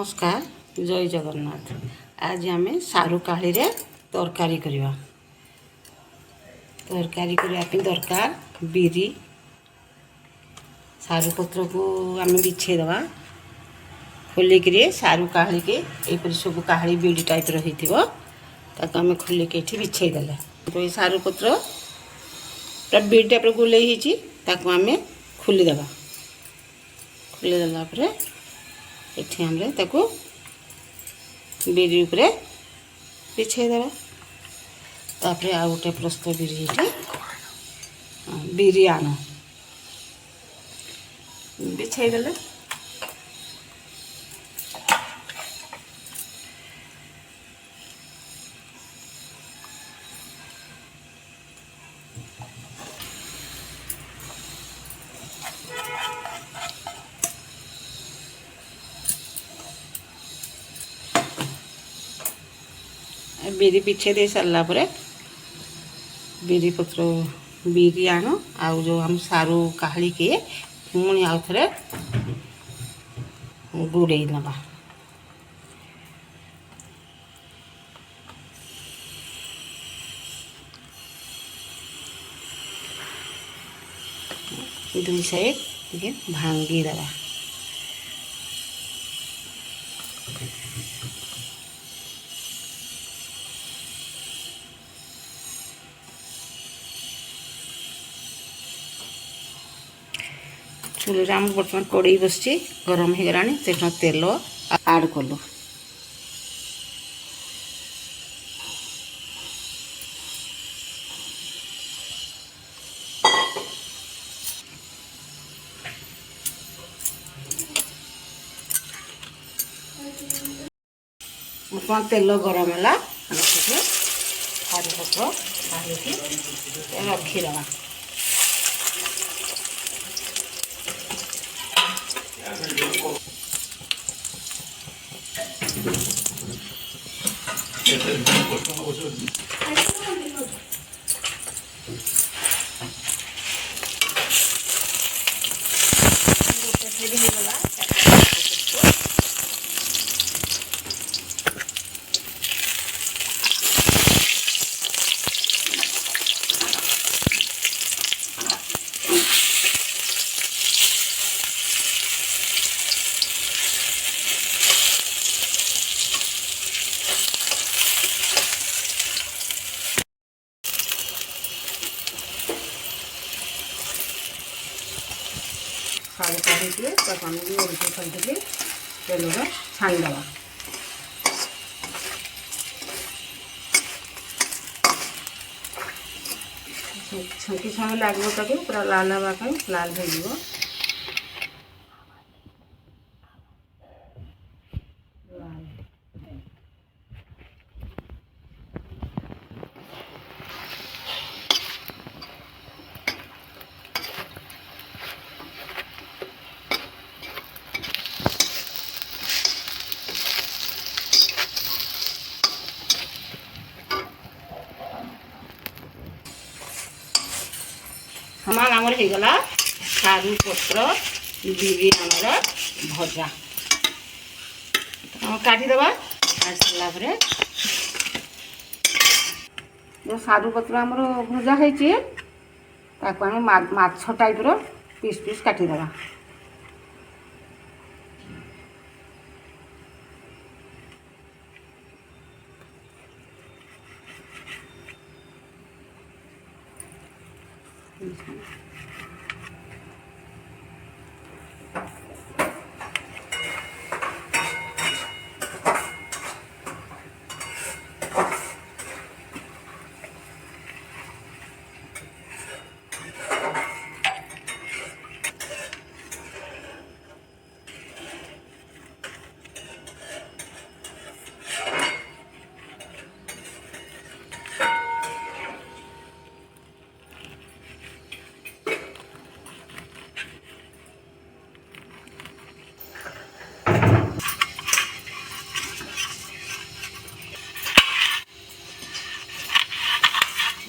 नमस्कार जय जगन्नाथ। आज आम सारू काढ़ी रे तरकारी करवा। तरकारी करने दरकार बिरी सारू पत्र को आम बिछे दवा खोलिक सारू काढ़ी के यहपर सब काढ़ी बिड़ी टाइप रही आम खोलिक ये बिछे देले तो ये सारू पत्र पूरा बिड़ी टाइप गोले आम खोलीदे खोलीदेला एठी हमरे ताको बिरी उपरे बिछेदेवा तापरे आ गोटे प्रस्तुत बिरी बिरी आण बिछेदेले बिरी पिछे दे सारा पर बिरी पत्र बिरी आण आउ जो हम सारू काढ़ी के पुणी आउ थे गुड़े नवा दुई साइड भांगी दवा चूल्हे आम बर्तमान कड़े बस गरम हो गलानी से तेल आड कलु बर्तमान तेल गरम है सारू पत्र रखीदे सारू काढ़ी आम उल्टी फल्टी तेल छाणीदवा छुटी समय लगे ताकि पूरा लाल हवाई लाल हो हमार आमर हो गला सारू पत्र बिरी आमर भजा काटिदेवा काट सारापर जो सारू पत्र आमर भजा होम माछ टाइप पीस पीस काटिदेवा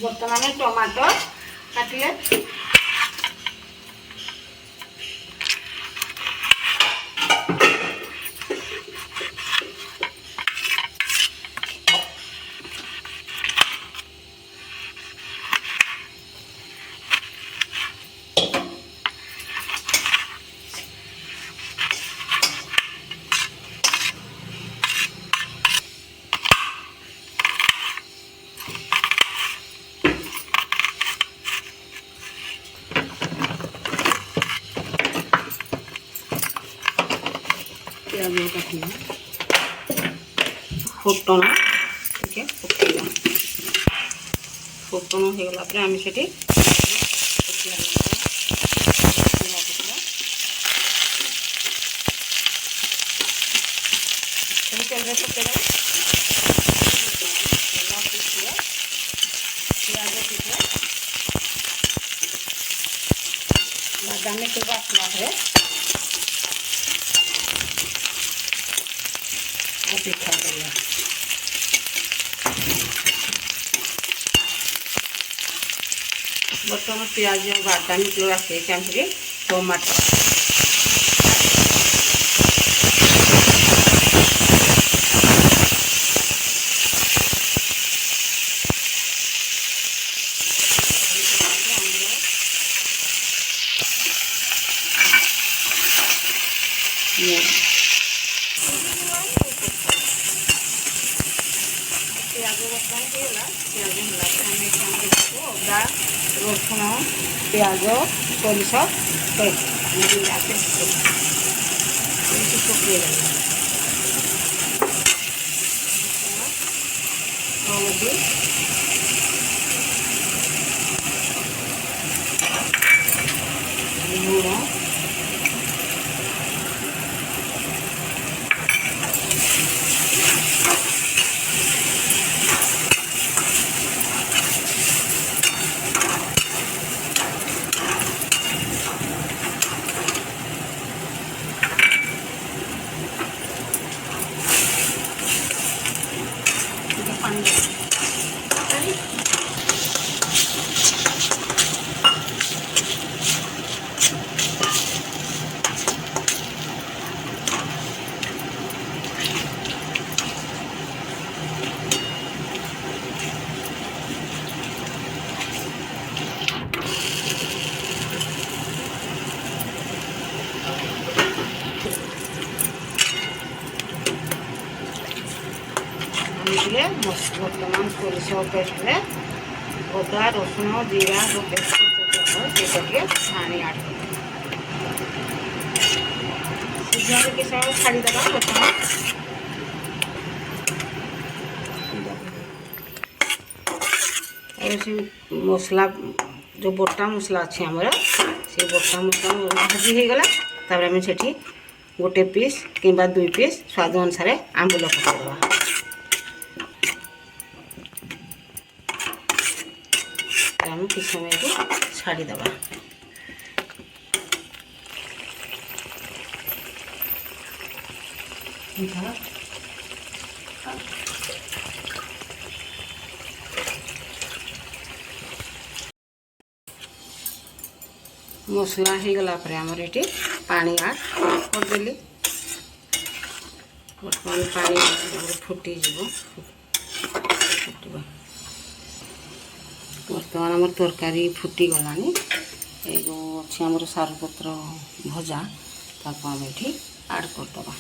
बर्तमान टमाटो काटिले ଫୁଟଣ ଟିକେ ପକାଇବା। ଫୁଟଣ ହେଇଗଲା ପରେ ଆମେ ସେଠି ତେଲରେ ପକାଇଦେବା। ପିଆଜ ଟିକେ ବାଦାମ ସବୁ ଆସିଲା ପରେ ଅପେକ୍ଷା କରିବା। ବର୍ତ୍ତମାନ ପିଆଜ ବାଦାମ ସବୁ ଆସିଯାଇଛି, ଆମେ ଟିକେ ଟମାଟୋ ପିଆଜ ବର୍ତ୍ତମାନ ହେଇଗଲା। ପିଆଜ ହେଲା ପରେ ଆମେ ଅଦା ରସୁଣ ପିଆଜ ସୋରିଷ ପେଷ୍ଟ ପକାଇଦେବା। ହଳଦୀ ଲୁଣ ବର୍ତ୍ତମାନ ସୋରିଷ ପେଷ୍ଟରେ ଅଦା ରସୁଣ ଜିରା ପେଷ୍ଟ ସେଇଟା ଟିକେ ପାଣି ଆଡ଼ କରିବା। ସିଝାରେ କିଛି ସମୟ ଛାଡ଼ିଦେବା। ବର୍ତ୍ତମାନ ସେ ମସଲା ଯେଉଁ ବଟା ମସଲା ଅଛି ଆମର, ସେ ବଟା ମସଲା ଭାଜି ହେଇଗଲା। ତାପରେ ଆମେ ସେଠି ଗୋଟେ ପିସ୍ କିମ୍ବା 2 ପିସ୍ ସ୍ୱାଦ ଅନୁସାରେ ଆମ୍ବୁଲ ପକାଇଦେବା। ଆମେ କିଛି ସମୟକୁ ଛାଡ଼ିଦେବା। ମସଲା ହେଇଗଲା ପରେ ଆମର ଏଠି ପାଣି ଆଡ଼ କରିଦେଲି। ବର୍ତ୍ତମାନ ପାଣି ଆମର ଫୁଟିଯିବ। ବର୍ତ୍ତମାନ ଆମର ତରକାରୀ ଫୁଟିଗଲାଣି। ଏ ଯେଉଁ ଅଛି ଆମର ସାରୁପତ୍ର ଭଜା, ତାକୁ ଆମେ ଏଠି ଆଡ଼ କରିଦେବା।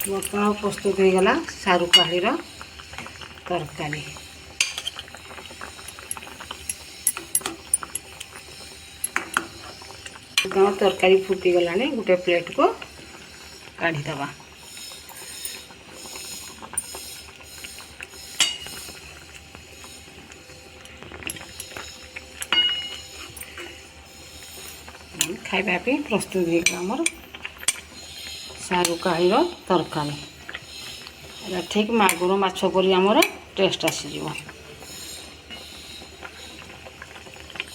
ବର୍ତ୍ତମାନ ପ୍ରସ୍ତୁତ ହୋଇଗଲା ସାରୁ କାହଳିର ତରକାରୀ। ତରକାରୀ ଫୁଟିଗଲାଣି, ଗୋଟେ ପ୍ଲେଟ୍କୁ କାଢ଼ିଦେବା। ଖାଇବା ପାଇଁ ପ୍ରସ୍ତୁତ ହୋଇଗଲା ଆମର ସାରୁ କାହଳିର ତରକାରୀ। ଏଇଟା ଠିକ୍ ମାଗୁର ମାଛ ପରି ଆମର ଟେଷ୍ଟ ଆସିଯିବ।